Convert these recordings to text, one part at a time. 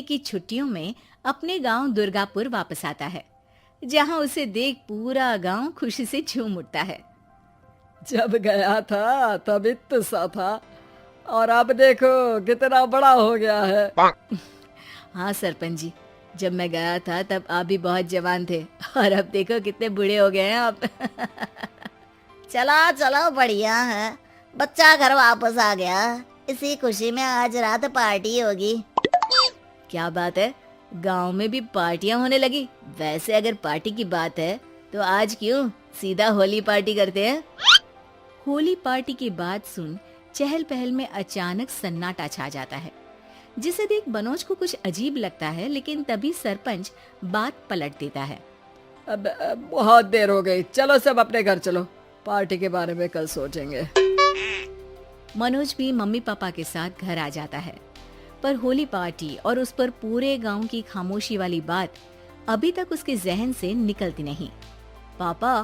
की छुट्टियों में अपने गांव दुर्गापुर वापस आता है, जहां उसे देख पूरा गांव खुशी से झूम उठता है। जब गया था तब इतना सा था और अब देखो कितना बड़ा हो गया है। हाँ सरपंच जी, जब मैं गया था तब आप भी बहुत जवान थे और अब देखो कितने बूढ़े हो गए हैं आप। चलो चलो, बढ़िया है, बच्चा घर वापस आ गया। इसी खुशी में आज रात पार्टी होगी। क्या बात है, गांव में भी पार्टियां होने लगी। वैसे अगर पार्टी की बात है तो आज क्यों सीधा होली पार्टी करते हैं। होली पार्टी की बात सुन चहल पहल में अचानक सन्नाटा छा जाता है, जिसे देख मनोज को कुछ अजीब लगता है, लेकिन तभी सरपंच बात पलट देता है। अब बहुत देर हो गई, चलो सब अपने घर चलो, पार्टी के बारे में कल सोचेंगे। मनोज भी मम्मी पापा के साथ घर आ जाता है, पर होली पार्टी और उस पर पूरे गांव की खामोशी वाली बात अभी तक उसके जहन से निकलती नहीं। पापा,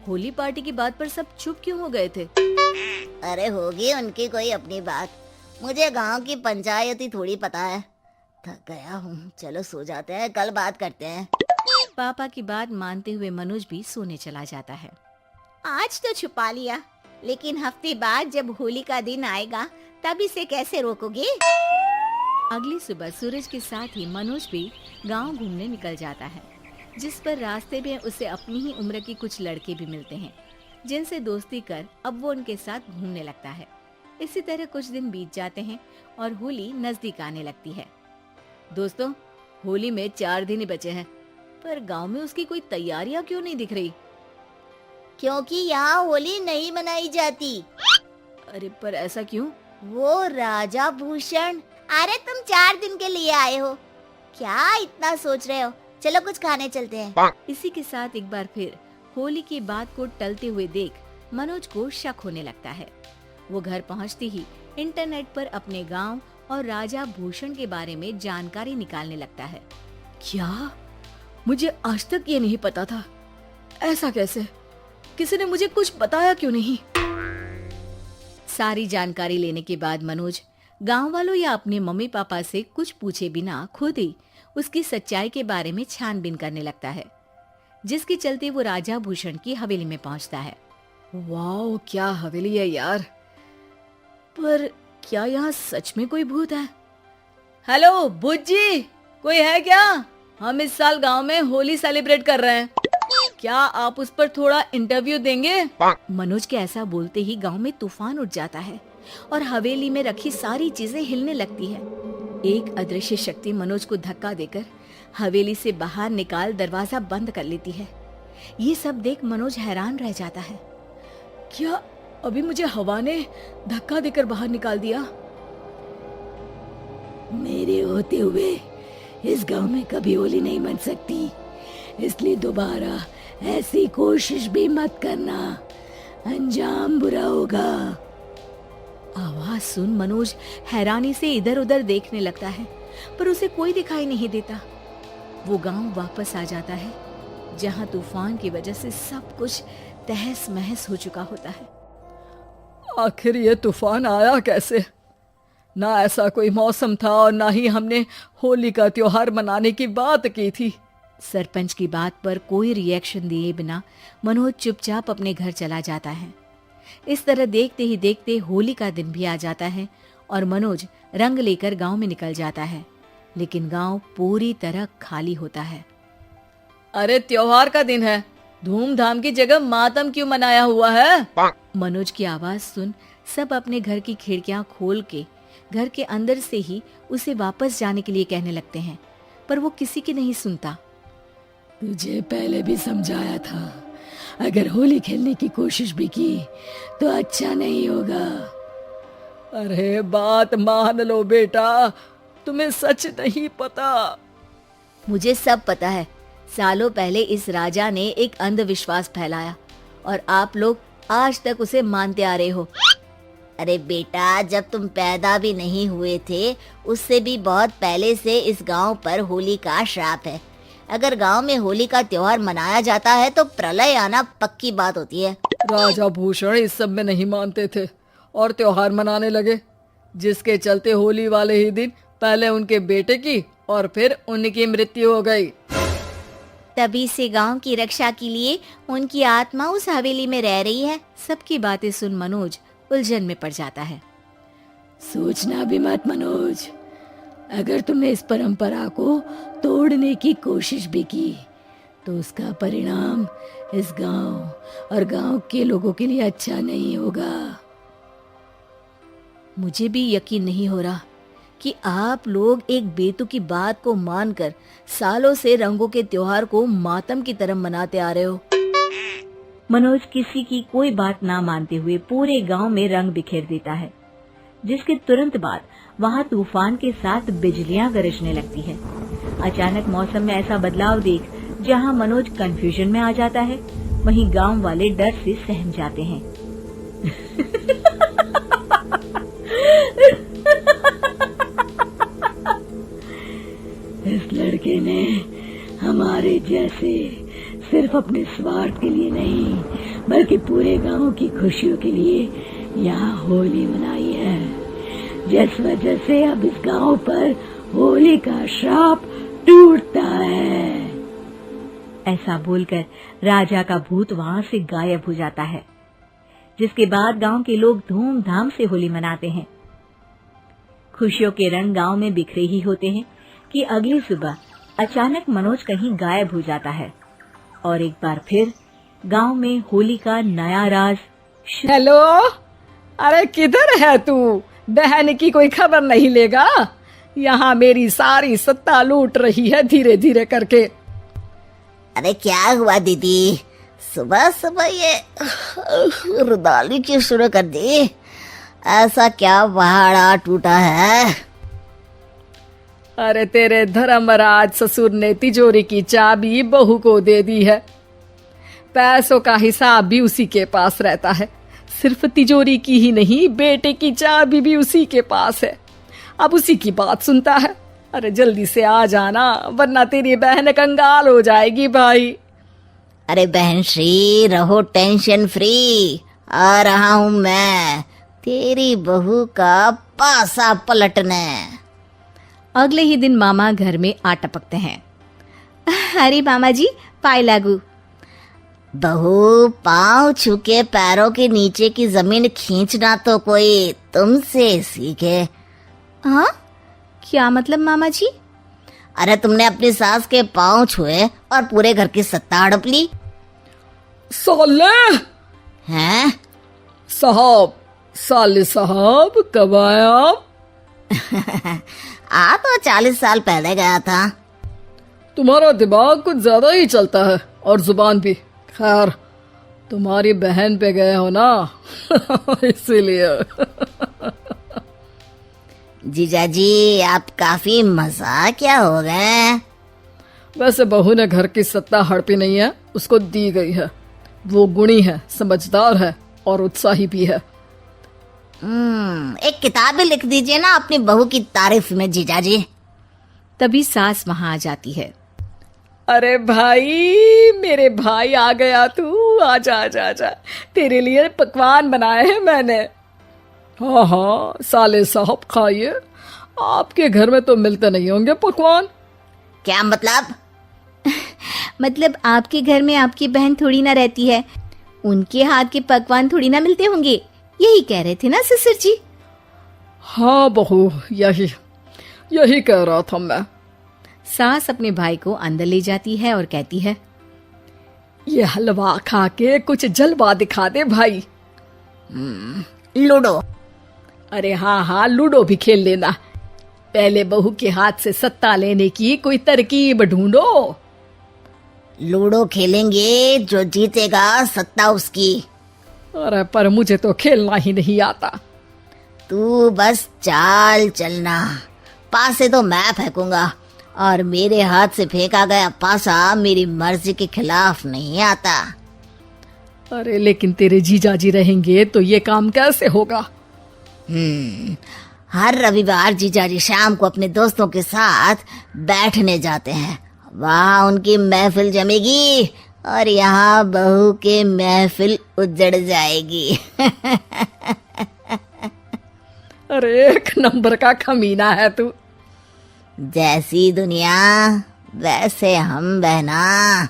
होली पार्टी की बात पर सब चुप क्यों हो गए थे? अरे होगी उनकी कोई अपनी बात, मुझे गांव की पंचायत ही थोड़ी पता है। थक गया हूँ, चलो सो जाते हैं, कल बात करते हैं। पापा की बात मानते हुए मनोज भी सोने चला जाता है। आज तो छुपा लिया, लेकिन हफ्ते बाद जब होली का दिन आएगा तब इसे कैसे रोकोगे? अगली सुबह सूरज के साथ ही मनोज भी गांव घूमने निकल जाता है, जिस पर रास्ते में उसे अपनी ही उम्र के कुछ लड़के भी मिलते हैं, जिनसे दोस्ती कर अब वो उनके साथ घूमने लगता है। इसी तरह कुछ दिन बीत जाते हैं और होली नजदीक आने लगती है। दोस्तों, होली में 4 दिन ही बचे हैं, पर गांव में उसकी कोई तैयारियां क्यों नहीं दिख रही? क्योंकि यहाँ होली नहीं मनाई जाती। अरे पर ऐसा क्यों? वो राजा भूषण, अरे तुम 4 दिन के लिए आए हो, क्या इतना सोच रहे हो? चलो कुछ खाने चलते हैं। इसी के साथ एक बार फिर होली की बात को टलते हुए देख मनोज को शक होने लगता है। वो घर पहुंचते ही इंटरनेट पर अपने गांव और राजा भूषण के बारे में जानकारी निकालने लगता है। क्या? मुझे आज तक ये नहीं पता था। ऐसा कैसे? किसी ने मुझे कुछ बताया क्यों नहीं? सारी जानकारी लेने के बाद मनोज गांव वालों या अपने मम्मी पापा से कुछ पूछे बिना खुद ही उसकी सच्चाई के बारे में छानबीन करने लगता है, जिसके चलते वो राजा भूषण की हवेली में पहुंचता है। वाह, क्या हवेली है यार! पर क्या यहाँ सच में कोई भूत है? हेलो भूत जी, कोई है क्या? हम इस साल गांव में होली सेलिब्रेट कर रहे हैं, क्या आप उस पर थोड़ा इंटरव्यू देंगे? मनोज के ऐसा बोलते ही गांव में तूफान उठ जाता है और हवेली में रखी सारी चीजें हिलने लगती है। एक अदृश्य शक्ति मनोज को धक्का देकर हवेली से बाहर निकाल दरवाजा बंद कर लेती है। ये सब देख मनोज हैरान रह जाता है। क्या अभी मुझे हवा ने धक्का देकर बाहर निकाल दिया? मेरे होते हुए इस गांव में कभी होली नहीं मन सकती, इसलिए दोबारा ऐसी कोशिश भी मत करना, अंजाम बुरा होगा। आवाज सुन मनोज हैरानी से इधर उधर देखने लगता है, पर उसे कोई दिखाई नहीं देता। वो गांव वापस आ जाता है, जहां तूफान की वजह से सब कुछ तहस महस हो चुका होता है। आखिर ये तूफान आया कैसे? ना ऐसा कोई मौसम था और ना ही हमने होली का त्योहार मनाने की बात की थी। सरपंच की बात पर कोई रिएक्शन दिए बिना मनोज चुपचाप अपने घर चला जाता है। इस तरह देखते ही देखते होली का दिन भी आ जाता है और मनोज रंग लेकर गांव में निकल जाता है, लेकिन गांव पूरी तरह खाली होता है। अरे त्योहार का दिन है, धूमधाम की जगह मातम क्यों मनाया हुआ है? मनोज की आवाज सुन सब अपने घर की खिड़कियां खोल के घर के अंदर से ही उसे वापस जाने के लिए कहने लगते हैं, पर वो किसी की नहीं सुनता। तुझे पहले भी समझाया था, अगर होली खेलने की कोशिश भी की तो अच्छा नहीं होगा। अरे बात मान लो बेटा, तुम्हें सच नहीं पता। मुझे सब पता है। सालों पहले इस राजा ने एक अंधविश्वास फैलाया और आप लोग आज तक उसे मानते आ रहे हो। अरे बेटा, जब तुम पैदा भी नहीं हुए थे उससे भी बहुत पहले से इस गांव पर होली का श्राप है। अगर गांव में होली का त्योहार मनाया जाता है तो प्रलय आना पक्की बात होती है। राजा भूषण इस सब में नहीं मानते थे और त्योहार मनाने लगे, जिसके चलते होली वाले ही दिन पहले उनके बेटे की और फिर उनकी मृत्यु हो गई। तभी से गांव की रक्षा के लिए उनकी आत्मा उस हवेली में रह रही है। सबकी बातें सुन मनोज उलझन में पड़ जाता है। सोचना भी मत मनोज, अगर तुमने इस परंपरा को तोड़ने की कोशिश भी की तो उसका परिणाम इस गांव और गांव के लोगों के लिए अच्छा नहीं होगा। मुझे भी यकीन नहीं हो रहा कि आप लोग एक बेतुकी बात को मानकर सालों से रंगों के त्योहार को मातम की तरह मनाते आ रहे हो। मनोज किसी की कोई बात ना मानते हुए पूरे गांव में रंग बिखेर देता है, जिसके तुरंत बाद वहां तूफान के साथ बिजलियां गरजने लगती है। अचानक मौसम में ऐसा बदलाव देख जहां मनोज कंफ्यूजन में आ जाता है, वहीं गांव वाले डर से सहम जाते हैं। इस लड़के ने हमारे जैसे सिर्फ अपने स्वार्थ के लिए नहीं बल्कि पूरे गांव की खुशियों के लिए यहाँ होली मनाई है, जिस वजह से अब इस गांव पर होली का श्राप टूटता है। ऐसा बोलकर राजा का भूत वहां से गायब हो जाता है, जिसके बाद गांव के लोग धूमधाम से होली मनाते हैं। खुशियों के रंग गांव में बिखरे ही होते हैं कि अगली सुबह अचानक मनोज कहीं गायब हो जाता है और एक बार फिर गांव में होली का नया राज। हेलो, अरे किधर है तू? बहन की कोई खबर नहीं लेगा? यहाँ मेरी सारी सत्ता लूट रही है धीरे धीरे करके। अरे क्या हुआ दीदी, सुबह सुबह ये रुदाली क्यों शुरू कर दी? ऐसा क्या पहाड़ा टूटा है? अरे तेरे धर्मराज ससुर ने तिजोरी की चाबी बहू को दे दी है। पैसों का हिसाब भी उसी के पास रहता है। सिर्फ तिजोरी की ही नहीं, बेटे की चाबी भी उसी के पास है। अब उसी की बात सुनता है। अरे जल्दी से आ जाना, वरना तेरी बहन कंगाल हो जाएगी भाई। अरे बहन श्री, रहो टेंशन फ्री, आ रहा हूँ मैं तेरी बहू का पासा पलटने। अगले ही दिन मामा घर में आ टपकते हैं। अरे मामा जी, पाए लागू। बहू, पाँव छू के पैरों के नीचे की जमीन खींचना तो कोई तुमसे सीखे। हाँ, क्या मतलब मामा जी? अरे तुमने अपनी सास के पाँव छुए और पूरे घर की सत्ता हड़प ली। साले हैं? साहब, साले साहब कब आए आप? आ तो 40 साल पहले गया था। तुम्हारा दिमाग कुछ ज्यादा ही चलता है और जुबान भी। खैर, तुम्हारी बहन पे गए हो ना इसीलिए। जीजाजी, आप काफी मजाकिया हो गए। वैसे बहू ने घर की सत्ता हड़पी नहीं है, उसको दी गई है। वो गुणी है, समझदार है और उत्साही भी है। एक किताब भी लिख दीजिए ना अपनी बहू की तारीफ में जीजाजी। तभी सास वहां आ जाती है। अरे भाई, मेरे भाई आ गया तू। आजा आजा आजा, तेरे लिए पकवान बनाए हैं मैंने। हाँ हाँ साले साहब, खाइए। आपके घर में तो मिलते नहीं होंगे पकवान। क्या मतलब? मतलब आपके घर में आपकी बहन थोड़ी ना रहती है, उनके हाथ के पकवान थोड़ी ना मिलते होंगे, यही कह रहे थे ना ससुर जी? हाँ बहू, यही कह रहा था मैं। सास अपने भाई को अंदर ले जाती है और कहती है, ये हलवा खा के कुछ जलवा दिखा दे भाई। लूडो? अरे हाँ हाँ, लूडो भी खेल लेना। पहले बहू के हाथ से सत्ता लेने की कोई तरकीब ढूंढो। लूडो खेलेंगे, जो जीतेगा सत्ता उसकी। अरे पर मुझे तो खेलना ही नहीं आता। तू बस चाल चलना, पासे तो मैं फेंकूंगा और मेरे हाथ से फेंका गया पासा मेरी मर्जी के खिलाफ नहीं आता। अरे लेकिन तेरे जीजाजी रहेंगे तो ये काम कैसे होगा? हर रविवार जीजाजी शाम को अपने दोस्तों के साथ बैठने जाते हैं। वहाँ उनकी महफिल जमेगी और यहाँ बहू के महफिल उजड़ जाएगी। अरे एक नंबर का कमीना है तू। जैसी दुनिया वैसे हम बहना।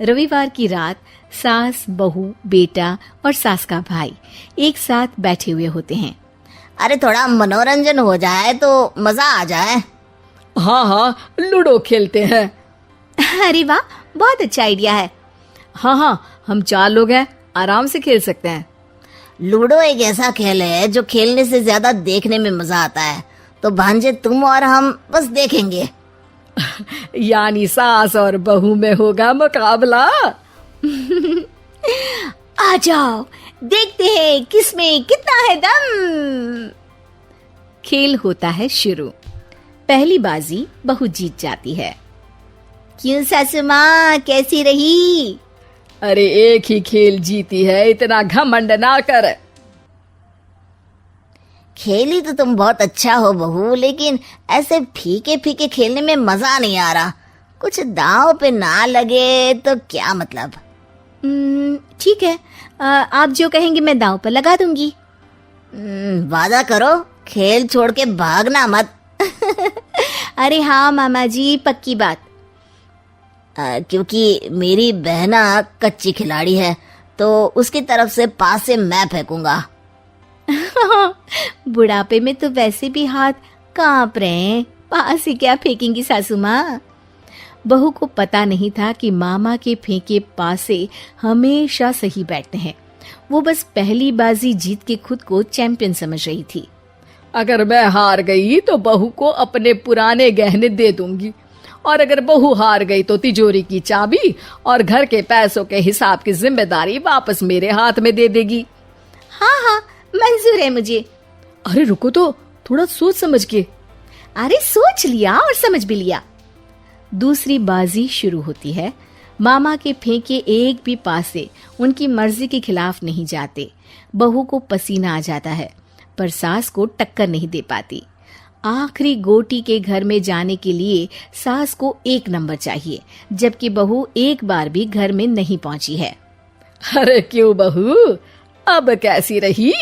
रविवार की रात सास, बहू, बेटा और सास का भाई एक साथ बैठे हुए होते हैं। अरे थोड़ा मनोरंजन हो जाए तो मजा आ जाए। हाँ हाँ, लूडो खेलते हैं। अरे वाह, बहुत अच्छा आइडिया है। हाँ हाँ, हम 4 लोग हैं, आराम से खेल सकते हैं। लूडो एक ऐसा खेल है जो खेलने से ज्यादा देखने में मजा आता है। तो भांजे तुम और हम बस देखेंगे। यानी सास और बहू में होगा मुकाबला। आ जाओ, देखते हैं किसमें कितना है दम। खेल होता है शुरू। पहली बाजी बहू जीत जाती है। क्यों सासू माँ, कैसी रही? अरे एक ही खेल जीती है, इतना घमंड ना कर। खेली तो तुम बहुत अच्छा हो बहू, लेकिन ऐसे फीके फीके खेलने में मजा नहीं आ रहा। कुछ दांव पे ना लगे तो क्या मतलब। ठीक है, आप जो कहेंगे मैं दांव पर लगा दूंगी। वादा करो, खेल छोड़ के भागना मत। अरे हाँ मामा जी, पक्की बात। क्योंकि मेरी बहना कच्ची खिलाड़ी है, तो उसकी तरफ से पास से मैं फेंकूंगा। बुढ़ापे में तो वैसे भी हाथ कांप रहे हैं, पास से क्या फेंकेंगी सासू माँ। बहू को पता नहीं था कि मामा के फेंके पासे हमेशा सही बैठते हैं। वो बस पहली बाजी जीत के खुद को चैंपियन समझ रही थी। अगर मैं हार गई तो बहू को अपने पुराने गहने दे दूंगी, और अगर बहू हार गई तो तिजोरी की चाबी और घर के पैसों के हिसाब की जिम्मेदारी वापस मेरे हाथ में दे देगी। हाँ हाँ, मंजूर है मुझे। अरे रुको तो, थोड़ा सोच समझ के। अरे सोच लिया और समझ भी लिया। दूसरी बाजी शुरू होती है। मामा के फेंके एक भी पासे उनकी मर्जी के खिलाफ नहीं जाते। बहू को पसीना आ जाता है, पर सास को टक्कर नहीं दे पाती। आखिरी गोटी के घर में जाने के लिए सास को 1 नंबर चाहिए, जबकि बहू एक बार भी घर में नहीं पहुंची है। अरे क्यों बहू, अब कैसी रही?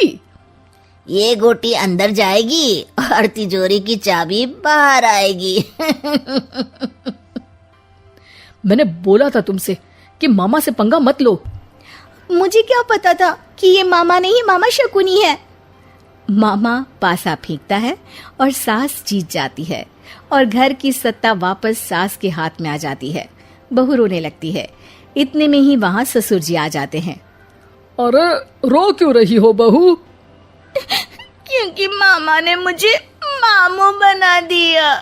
ये गोटी अंदर जाएगी और तिजोरी की चाबी बाहर आएगी। मैंने बोला था तुमसे कि मामा से पंगा मत लो। मुझे क्या पता था कि ये मामा नहीं, मामा शकुनी है। मामा पासा फेंकता है और सास जीत जाती है, और घर की सत्ता वापस सास के हाथ में आ जाती है। बहू रोने लगती है। इतने में ही वहां ससुर जी आ जाते हैं। अरे रो क्यों रही हो बहू? क्योंकि मामा ने मुझे मामू बना दिया।